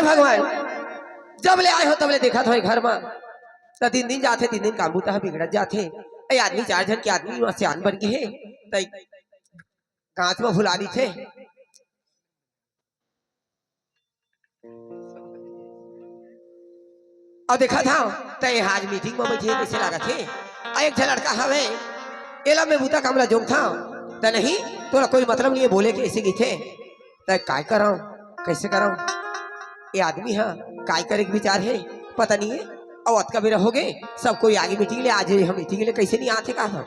भगवान जब ले आए हो तब ले देखा था घर में तो 3 दिन जाते 3 दिन काम बूता बिगड़त जाते। ए आदमी 4 जन के आदमी वहां सियान बन गए है कांच में भुला दी थे। और देखा था तय आज मीटिंग में बैठे कैसे लगा थे एक झ लड़का हवे एला में बूता कामला जोग था त नहीं तोरा कोई मतलब नहीं है बोले के ऐसे गई थे तय काय कराऊं कैसे कराऊं। ये आदमी हाँ काय करे के विचार है पता नहीं है। और अत का भी रहोगे सब कोई आगे मीटिंग ले आज हम मीटिंग ले कैसे नहीं आते कहा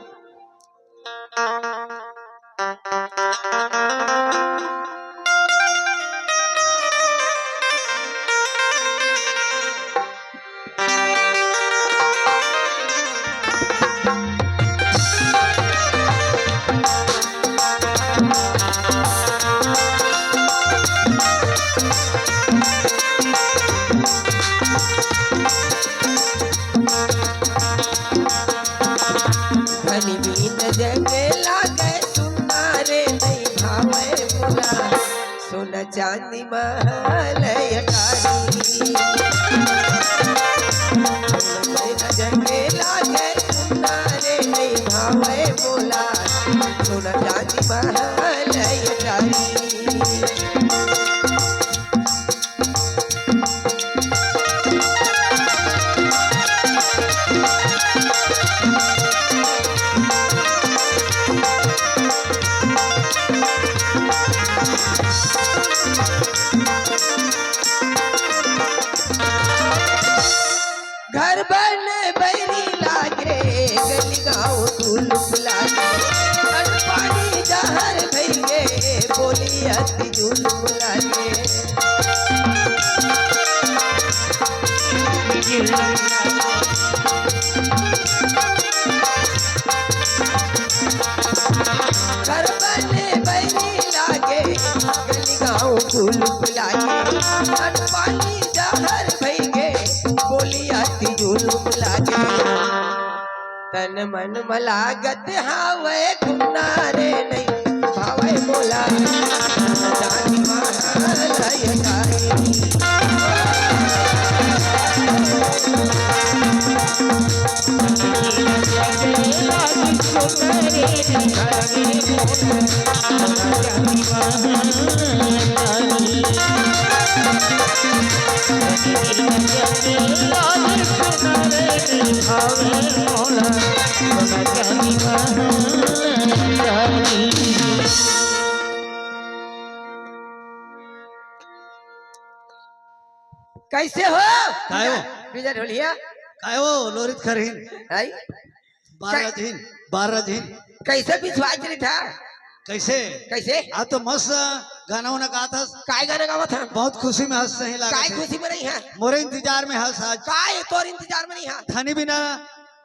चांदी महल जंगे लागे सुनारे नहीं भावे बोला सोना चांदी महल घर बन बैरी लागे गली गाँव तुलुप लागे पानी जहर भैये बोली अति जुलुप लागे घर बन बैरी लागे गली गाँव तुलुप लागे पानी जहर भैये बोली अति जुलुम लागे तन मन मलागत हावे खुनारे नहीं भावे बोला जानी महालय कैसे हो काय हो विजय ढोलिया काय हो लोरित खरहीन आई 12 दिन कैसे विश्वास रही था कैसे कैसे आज तो मस्त गाना वाना गा था काय गाने गावा था बहुत खुशी में हंस सही लगा काय खुशी में नहीं है मोरे इंतजार में हंस आज काय तोर इंतजार में नहीं है थानी बिना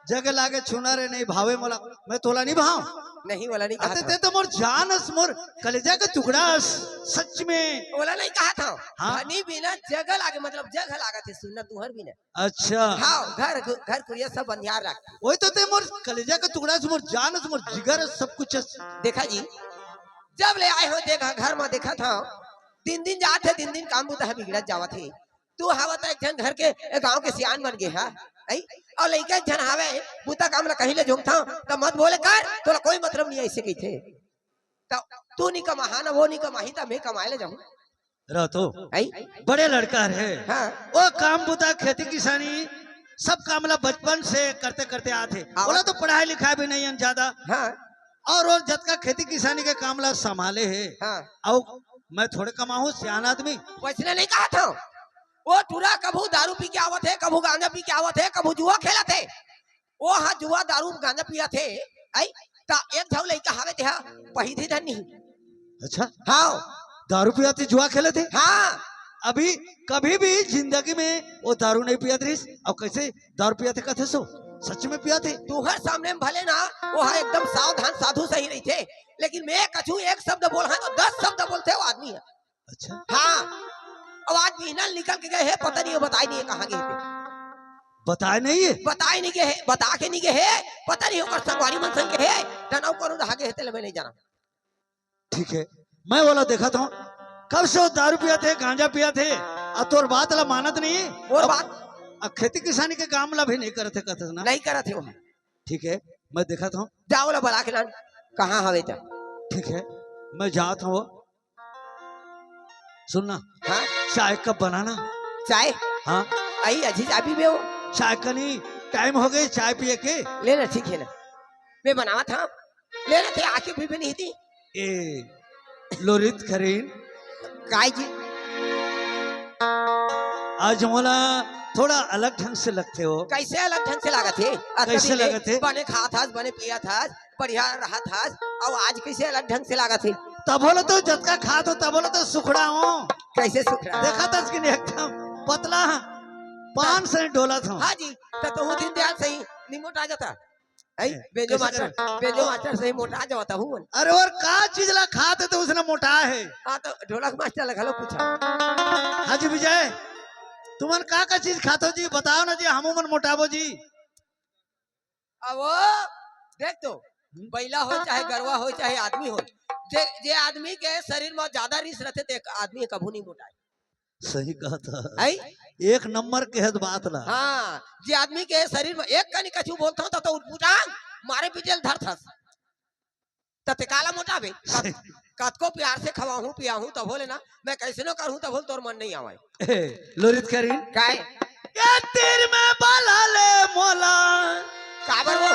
जगह लागे छूना रे नहीं भावे मोला मैं तोला नहीं भाव नहीं वाला नहीं कहा ते तो मोर जानस मोर कलेजा का टुकड़ा सच में वाला नहीं कहा था हाँ? धनी बिना जगह लागे मतलब जगह लागा थे सुनना तुहर बिना अच्छा हाँ घर घर कुरिया सब बंधियार रख वही तो ते मोर कलेजा का टुकड़ा मोर जानस मोर जिगर सब कुछ देखा जी जब ले आए हो देखा घर में देखा था 3 दिन जाते 3 दिन काम बुता बिगड़त जावा थे तू हवा तो एक जन घर के गांव के सियान बन गए है और लड़का जन हवे बुता काम ला कहीं ले जोंग था तो मत बोले कर तोला कोई मतलब नहीं ऐसे कही थे तो तू नहीं कमा ना वो नहीं कमाही तो मैं कमाए ले जाऊं रहतो बड़े लड़का है हाँ वो काम बुता खेती किसानी सब काम ला बचपन से करते करते आते बोला तो पढ़ाई लिखाई भी नहीं है ज्यादा हाँ और जत का खेती किसानी के काम ला संभाले है हाँ और मैं थोड़े कमाऊं सियान आदमी वैसे नहीं कहा था वो टूरा कभू दारू पी के आवत है कभू गांजा पी के आवत है कभू जुआ खेला थे वो हाँ जुआ दारू गांजा पिया थे आई ता एक झव लइका हावे थे पही थी धनी अच्छा हाँ दारू पिया थे जुआ खेले थे हाँ अभी कभी भी जिंदगी में वो दारू नहीं पिया थे और कैसे दारू पिया थे कथे सो सच में पिया थे तू हर सामने में भले ना वो हाँ एकदम सावधान साधु सही नहीं थे लेकिन मैं कछू एक शब्द बोल है तो 10 शब्द बोलते वो आदमी है। अच्छा हाँ अब आज महीना निकल के गए है पता नहीं बताई नहीं है कहाँ गए थे बताए नहीं है बताए नहीं गए है बता के नहीं गए है पता नहीं होकर संगवारी मन संग है तनाव करो रहा गए थे मैं नहीं जाना ठीक है मैं बोला देखा था कब से वो दारू पिया थे, गांजा पिया थे, और तोर बात ला मानत नहीं है। और बात अब खेती किसानी के काम ला भी नहीं करते कहते ना। नहीं करा थे वहाँ। ठीक है, मैं देखा था। जाओ ला बड़ा के लान कहाँ हवे था। ठीक है, मैं जाता हूँ। सुनना, हाँ चाय कब बनाना? चाय हाँ, आई अजी चाबी में हो चाय का नहीं टाइम हो गई चाय पिए के। लेना ठीक है ना मैं बनावा था लेना थे आके भी नहीं थी ए लोरित करीन, काय जी आज मोला थोड़ा अलग ढंग से लगते हो। कैसे अलग ढंग से लागत है कैसे लागत है? बने खा था बने पिया था बढ़िया रहा था और आज कैसे अलग ढंग से लागत है। तब बोलो तो जतका खा तो तब बोलो तो सुखड़ा हूँ। कैसे सुखड़ा देखा था कि नहीं एकदम पतला 5 से डोला था। हाँ जी तो वो दिन दयाल सही नहीं मोटा जाता है बेजो कैसे मास्टर सही मोटा जाता हूँ। अरे और का चीज ला खाते तो उसने मोटा है। हाँ तो ढोलक मास्टर लगा लो पूछा। हाजी विजय तुमन का चीज खाते जी बताओ ना जी, हम मन मोटाबो जी। अब वो देख तो बैला हो चाहे गरवा हो चाहे आदमी हो जे आदमी के शरीर में ज्यादा रिस रहते थे आदमी कभू नहीं मोटा। सही कहा था, है एक नंबर के है बात ला। हाँ जे आदमी के शरीर में एक कनी कछु बोलता हूँ तो उठा मारे पीछे धर थस ते काला मोटा बे कतको प्यार से खवाहूं पियाहूं तब बोले ना मैं कैसे नो करूं तब बोल तोर मन नहीं आवे। लोरित करीन काय ये तीर में बाला ले मोला काबर वो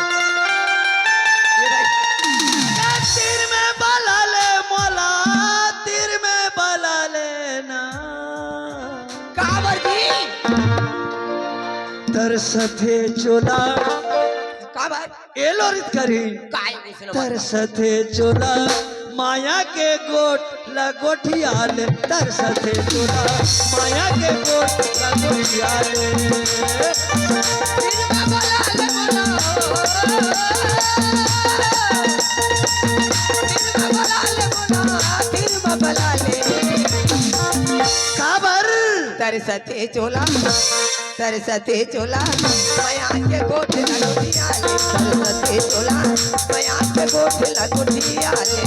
ये तीर में बाला ले मोला, तीर में बाला लेना काबर जी तरसते चोला काबर ए लोरित करीन काय कैसे नो तरसते चोला माया के गोट लगोठिया ले, तरसते चोला माया के गोट लगोठिया ले। काबर तरसते चोला माया के गोठ लगोठिया ले तरसते चोला माया के गोठ लगोठिया ले।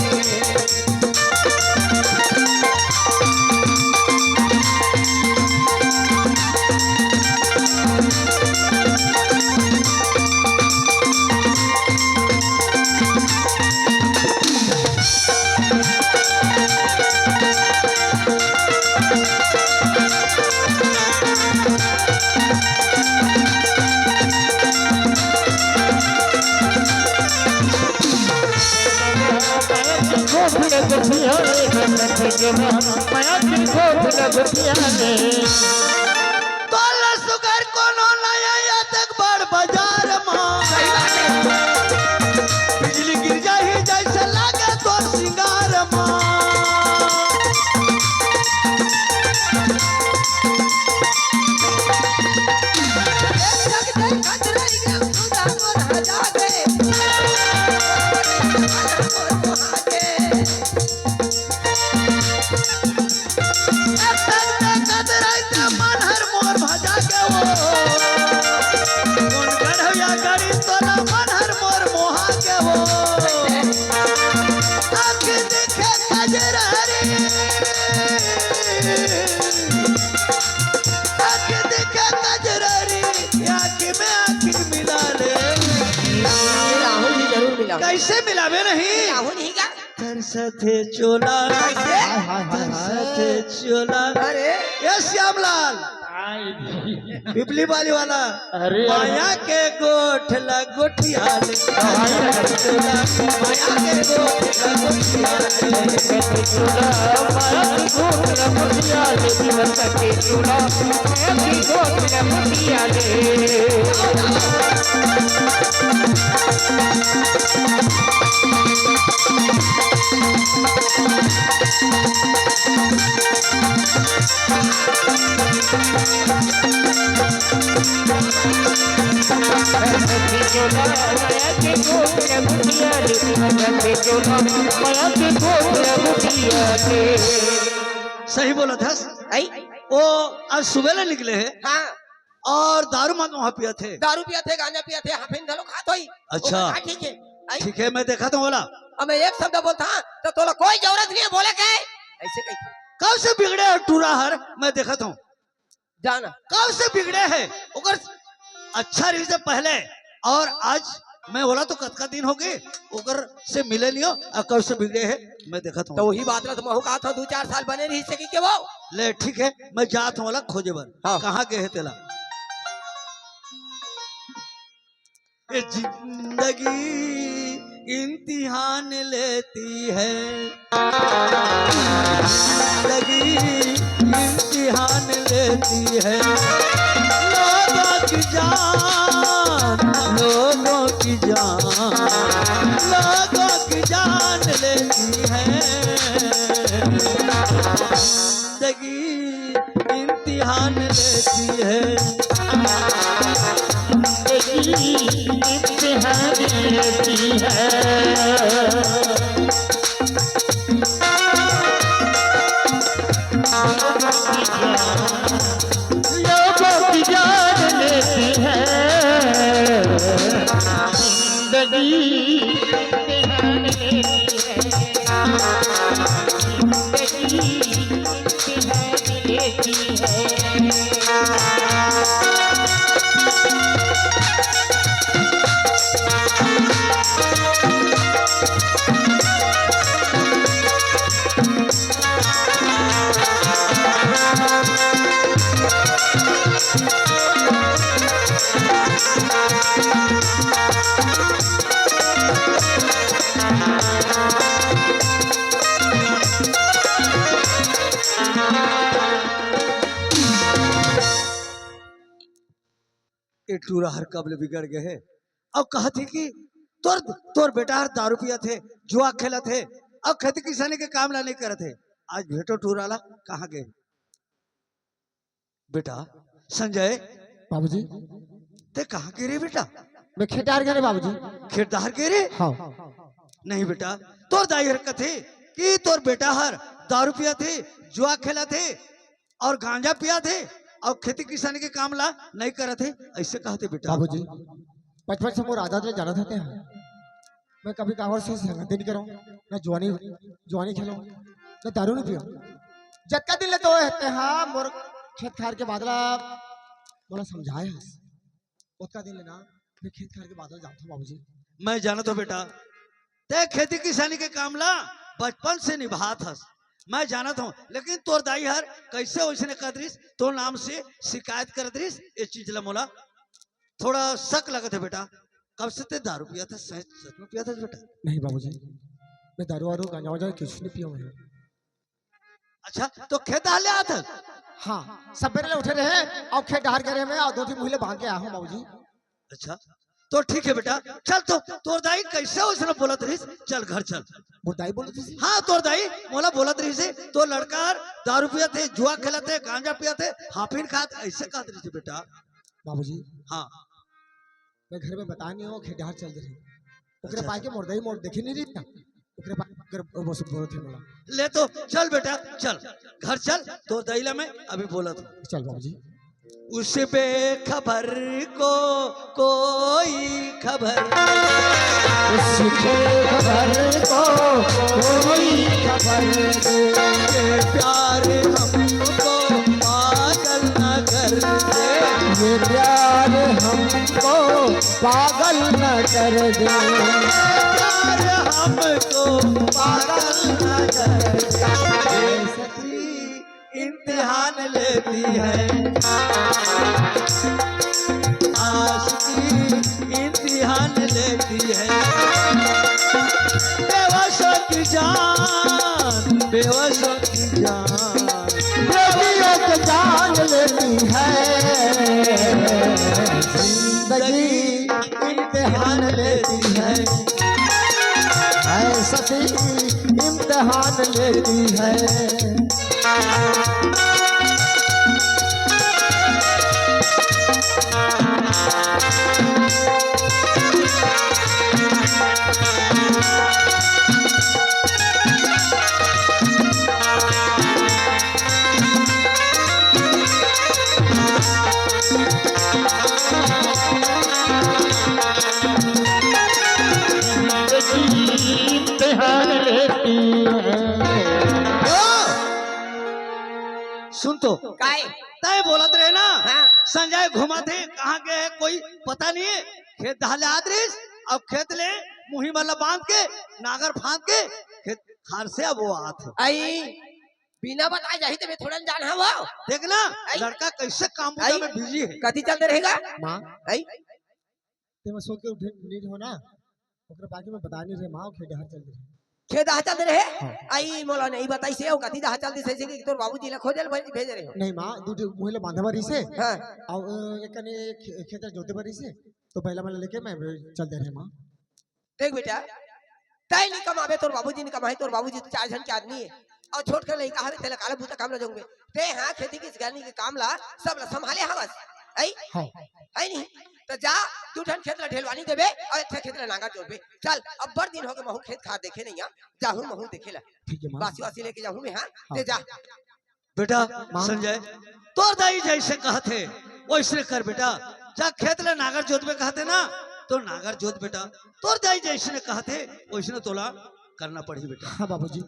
तोला सुगर कोनो नया या तक बड़ बाजार में बिजली गिर जाही जैसे लागे तोर सिंगार मन हर मोर भजा के वो कौन गढ़िया गड़ी तोला मन हर मोर मोहा के वो आँख देखे कजरारी आँख देखे कजरारी आँख में आँख मिला ले। राहुल जी जरूर मिला कैसे मिलावे नहीं? राहुल नहीं क्या तरसते चोला तरसते चोला अरे ये श्यामलाल पिपली वाली वाला माया के गोठ लगोठिया ले, चोला माया के गोठ लगोठिया सही बोला था। वो आज सुबह ले निकले हैं हाँ और दारू मत वहाँ पिया थे। दारू पिया थे गांजा पिया थे हाफिन धलो खात होई। अच्छा। हाँ, ठीक है ठीक है मैं देखा तो बोला अब मैं एक शब्द बोलता तो तोला कोई जरूरत नहीं है बोले के ऐसे कही कब से बिगड़े है टूरा हर मैं देखता हूँ जाना कब से बिगड़े है ओकर अच्छा रही से पहले और आज मैं बोला तो कतका दिन हो गए ओकर से मिले नहीं हो और कब से बिगड़े है मैं देखता तो हूँ वही बात रहा मैं कहा था 2-4 साल बने रही सकी के वो ले ठीक है मैं जात हूँ वाला खोजे बर हाँ। कहाँ गए है तेला ये जिंदगी इम्तिहान लेती है जिंदगी इम्तिहान लेती है लोगों की जान लोगों की जान लेती है जिंदगी इम्तिहान लेती है इम्तिहान लेती है लोगों की जान लेती है जिंदगी इम्तिहान लेती है जिंदगी इम्तिहान लेती है ये टूरा हर कबल बिगड़ गए है अब कहा थी कि तोर तोर बेटा हर दारू पिया थे जुआ खेला थे अब खेती किसानी के काम ला नहीं करे थे आज भेटो टूराला कहाँ गए बेटा संजय बाबूजी ते कहाँ गए रे बेटा मैं खेतार गए बाबूजी खेतदार गए रे हाँ नहीं बेटा तोर दाई हरकत थे कि तोर बेटा हर दारू पिया थे जुआ खेला थे और गांजा पिया थे और खेती किसानी के काम ला नहीं करे थे ऐसे कहा थे बेटा बाबूजी बचपन से मोर आदत ले जाना था हैं मैं कभी कावर से संगत नहीं करूँ न जुआनी जुआनी खेलूँ न दारू नहीं पियो जतका दिन ले तो रहते हाँ मोर खेत खार के बादला मोला समझाए हस उतना दिन लेना मैं खेत खार के बादल जाता हूँ बाबूजी मैं जाना तो बेटा ते खेती किसानी के काम ला बचपन से निभात हस मैं जानत हूँ लेकिन तोर दाई हर कैसे वैसे कदरिस तो नाम से शिकायत कर दरिस ये चीज ला मोला थोड़ा शक लगत है बेटा कब से ते दारू पिया था सच में पिया था बेटा नहीं बाबूजी मैं दारू वारू गांजा वाजा कुछ नहीं पिया हूँ अच्छा तो खेत हाले आता हाँ सवेरे उठे रहे और खेत डहार करे में और 2-3 महीने बांध के आया हूँ बाबूजी अच्छा तो ठीक है बेटा चल तो तोर दाई कैसे वैसे बोलत रही चल घर चल बुदाई बोल थी हाँ तोर दाई मोला बोलत रही से तो लड़का दारू पिया थे जुआ खेला थे गांजा पिया थे हाफिन खात ऐसे कहत रही थी बेटा बाबूजी हाँ मैं घर में बता नहीं हूँ खेत डहार चल रही ओकरे अच्छा। पाए के मोर दाई मोर देखी नहीं रही था ओकरे पाए वो सब बोलत थे मोला ले तो चल बेटा चल घर चल तो दैला में अभी बोला था चल बाबूजी उस बेखबर को कोई खबर उसके खबर को कोई खबर दे ये प्यार हमको पागल न कर दे ये प्यार हमको पागल न कर दे प्यार हमको पागल न कर दे ये सच्ची इम्तिहान लेती है आशिकी इम्तिहान लेती है बेवशों की जान बेवशों की जान प्रेमियों की जान लेती है जिंदगी इम्तिहान लेती है सच्ची इम्तिहान लेती है इम्तिहान लेती है तो काय तय बोलत रहे ना हाँ। संजय घुमा थे कहाँ के है कोई पता नहीं है खेत दहले आदरिस अब खेत ले मुही वाला बांध के नागर फांद के खेत खार से अब वो आत आई बिना बताए जाही तो मैं थोड़ा जान हवा देखना लड़का कैसे काम बुझा में बिजी है कथी चलते रहेगा माँ आई ते मैं सोच के उठे नीड हो ना ओकरे बाकी में बता नहीं रहे माँ खेड हर चल रहे खेत आ चलते रहे आई मोला नहीं बताई से ओ कथी दा चलती से कि तोर बाबूजी ला खोजल भेज रहे हो नहीं माँ दूध मुहिले बांधा बरी से हां और एक कने खेतर जोते बरी से तो पहला मैं लेके मैं चल दे रहे माँ देख बेटा तय नहीं कमावे तोर बाबूजी ने कमाई तोर बाबूजी तो 4 जन के आदमी है और छोट कर लइका हवे तेला काले बूता काम ला जोंगे ते हां खेती की गलनी के काम ला सब ला संभाले हवस आई हाँ आई नहीं तो जा तू ठन खेत ला ढेलवानी देबे और अच्छा खेत ला नांगा जोड़बे चल अब बड़ दिन हो गए महू खेत खा देखे नहीं जाहू महू देखेला ठीक है माँ बासी वासी लेके जाहू मैं हां ते जा बेटा संजय तोर दाई जैसे कहते वैसे कर बेटा जा खेत ले नागर जोतबे कहते ना तो नागर जोत बेटा तोर दाई जैसे कहते वैसे तोला करना पड़ी बेटा हाँ बाबूजी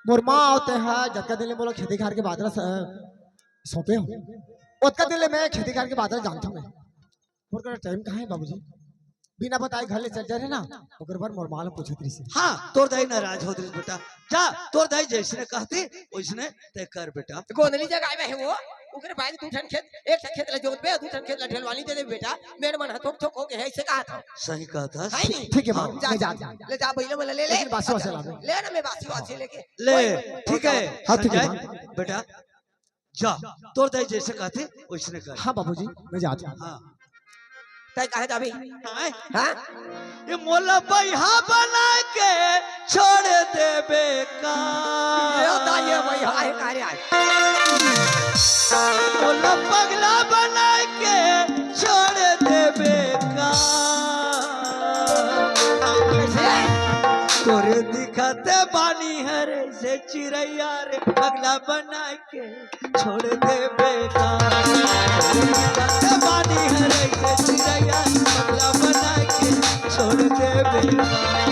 मोर माँ आते हैं जतका दिन ले बोला खेती खार के बादल सौंपे हो उतका दिन ले मैं खेती खार के बादल जानता हूँ मैं मोर का टाइम कहाँ है बाबूजी बिना बताए घर ले चल जा रहे ना ओकर बार मोर माल पूछत रही से हाँ तोर दाई नाराज होत रही बेटा जा तोर दाई जैसे कहते वैसे तय कर बेटा गोंदली जगह में है वो ओकरे बाद दू ठन खेत एक ठन खेत ला जोतबे दू ठन खेत ला ढेलवानी दे दे बेटा मेरे मन हथोक थोक हो के है ऐसे कहा था सही कहता है नहीं ठीक है माँ जा मैं जा जा ले जा बैले में ले ले लेकिन बासी वासी लावे ले ना मैं बासी वासी लेके ले ठीक है हाँ, ठीक है, संजय बेटा जा तोर दाई जैसे कहते वैसे कर हाँ बाबूजी मैं जाता हूँ हाँ तय कहे जाबी हाँ? हां ये मोला बैहा बना के छोड़ दे यो बेकार दाई भाई हाय कार्य आए मोला पगला बना के छोड़ दे बेकार तोरे दिखते बानी हरे से चिड़ैया रे पगला बना के छोड़ दे बेकार दिखते बानी हरे से चिड़ैया पगला बना के छोड़ दे बेकार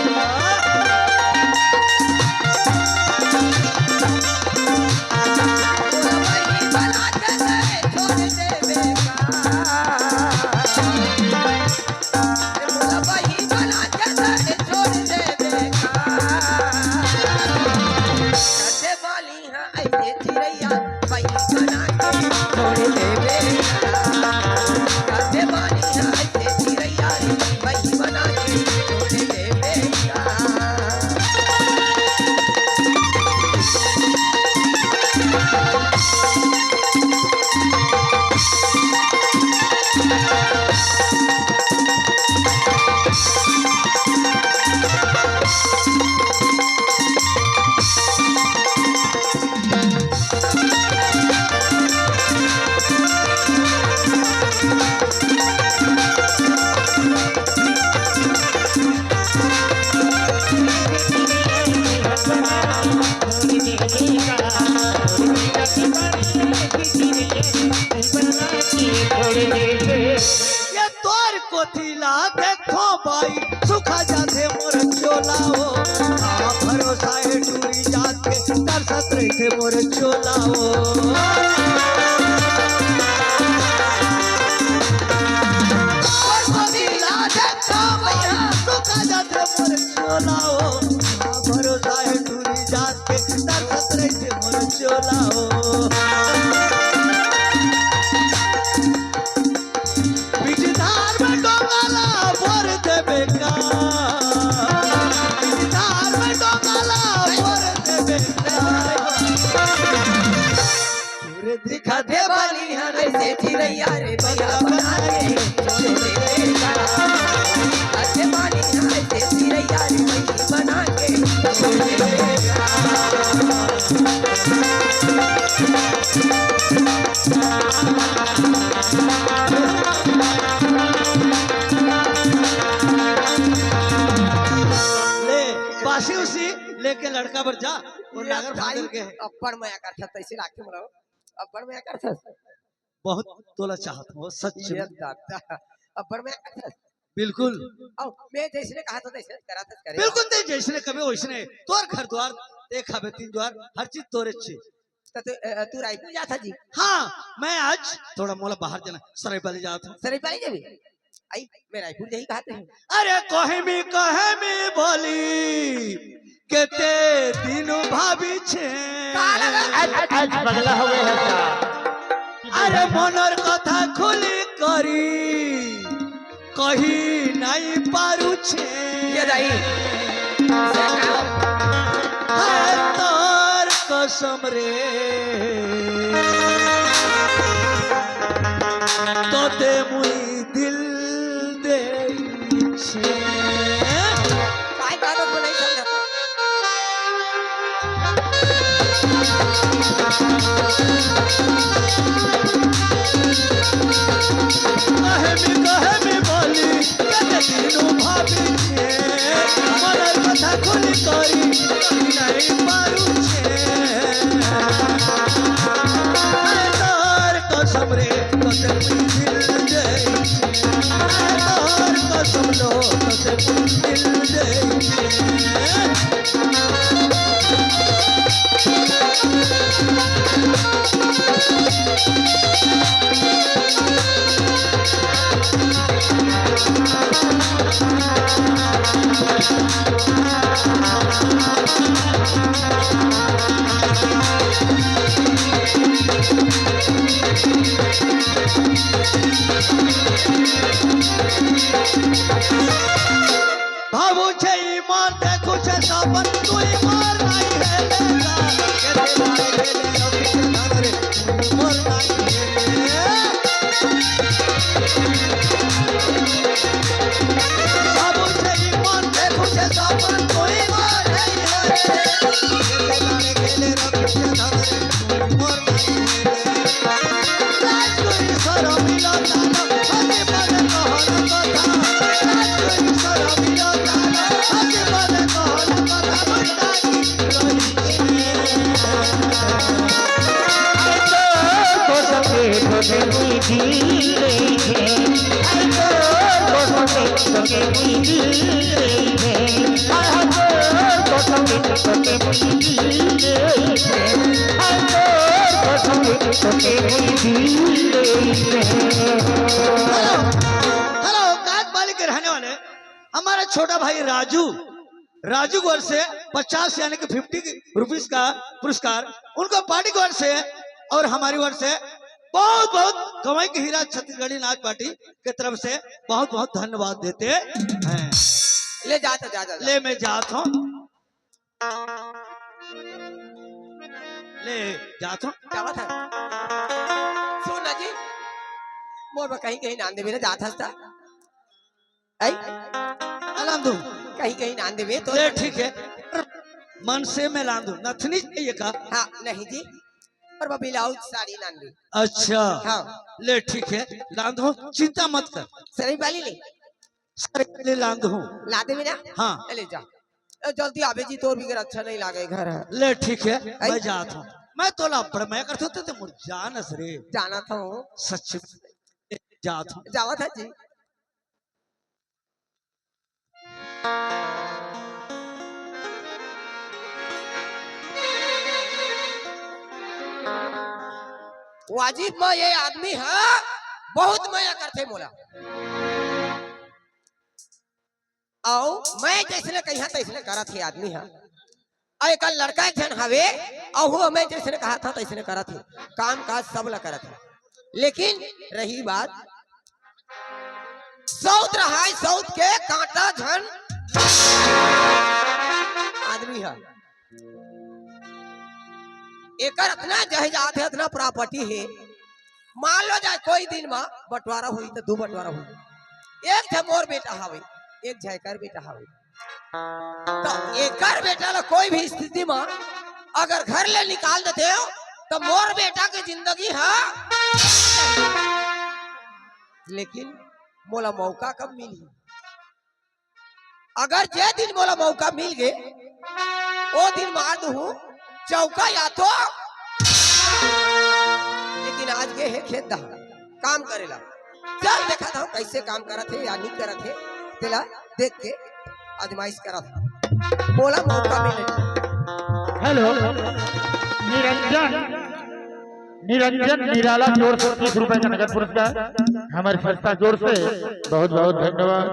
ये तोर कोथिला देखो भाई सुखा जाते मोर चोला हो आ भरोसा है टूरी जात के तरसत रहे मोर चोला हो तोर कोथिला देखो भाई सुखा जाते मोर चोला हो आ भरोसा है टूरी जात के तरसत रहे मोर चोला हो बिजदार में डोंगाला भर दे बेकार बिजदार में डोंगाला भर दे बेकार पूरे दिखा दे बानी हर ऐसे चिड़ैया रे भैया बना के छोड़ दे बेकार ऐसे बानी ऐसे चिड़ैया रे भैया बना के छोड़ दे ले बासी उसी लेके लड़का पर जा और नागर भाई भाई के अब्बड़ मैं करता तैसे लाके मरो अब्बड़ मैं करता बहुत तोला चाहत हो सच ये में दादा अब्बड़ मैं करता बिल्कुल औ मैं जैसे कहा था तैसे कराता करे बिल्कुल ते जैसने कभी वैसने तोर घर द्वार देखा बे तीन द्वार हर चीज तोरे छे तू रायपुर जाता जी हाँ मैं आज थोड़ा मोला बाहर जाना सराय वाले जाता हूँ। सरे पाली जबी आई मैं रायपुर यही कहते हैं अरे कहे में बोली केते तीनों भाभी छे पगला हुए है क्या अरे मनर कथा खुली करी कही नहीं पारू छे ये दाई है तोर कसम रे तोते मुई दिल दे छे काय बात को नहीं समझता कहे में बोली कते तीनों भाभी छे मनर कथा खुली करी नहीं पारू छे है तोर कसम रे तोते मुई दिल दे छे है तोर कसम लो तोते मुई दिल दे छे भावो छे ईमान देखो छे सपन तू ईमान नहीं है लेगा के दिलाए गेले अभी से धन रे ईमान नहीं है भावो छे ईमान देखो छे सपन तू ईमान नहीं है के दिलाए गेले अभी से धन रे ईमान नहीं है राज कोई सरो मिलो तानो हजे मन कहन कथा राज कोई सरो मिलो तानो हजे मन कहन कथा बुझता की रही हेलो काटमाली के रहने वाले हमारा छोटा भाई राजू गौर से 50 यानी कि 50 रुपीस का पुरस्कार उनको पार्टी गौर से और हमारी ओर से बहुत बहुत कमाई के हीरा छत्तीसगढ़ी नाच पार्टी के तरफ से बहुत बहुत धन्यवाद देते हैं। ले जाता जा ले मैं जात हूँ ले जात हूँ जावा था सुन ना जी मोर में कहीं कहीं नांदे में जात हस्ता आई अलाम दूं कहीं कहीं नांदे में तो ले ठीक है मन से मैं लान दूं नथनी चाहिए का हाँ नहीं जी पर वो ब्लाउज साड़ी नांदी अच्छा हाँ ले ठीक है लान दो चिंता मत कर सरी वाली ले ले लान दो लाते भी ना हाँ ले जा जल्दी आवे जी तो भी घर अच्छा नहीं लागे घर है ले ठीक है मैं जाता हूँ मैं तोला पड़ मैं करते होते तो मुझ जानस रे जाना था सच जाता हूँ जावा था जी वाजिब में ये आदमी है बहुत माया करते मोला आओ मैं जैसे कहा तैसने करा थे आदमी है अरे कल लड़का एक जन हवे और मैं जैसे कहा था तैसने करा थे काम काज सब ला करा था लेकिन रही बात सौत रहा है सौत के कांटा झन आदमी है एकर इतना जहेजात है इतना प्रॉपर्टी है मान लो जाए कोई दिन में बंटवारा हुई तो दो बंटवारा हुई एक थे मोर बेटा हवे एक झैकर बेटा हवे तो एकर बेटा ला कोई भी स्थिति में अगर घर ले निकाल देते हो तो मोर बेटा की जिंदगी है लेकिन मोला मौका कब मिली अगर जे दिन मोला मौका मिल गए वो दिन मार दू चौका या तो लेकिन आज के है खेत दा काम करेला चल देखा था कैसे काम करा थे या नहीं करा थे तेला देख के आजमाइश करा था बोला मौका मिले हेलो निरंजन निरंजन निराला की ओर से 30 रुपए का नगद पुरस्कार हमारी संस्था की ओर से बहुत बहुत धन्यवाद।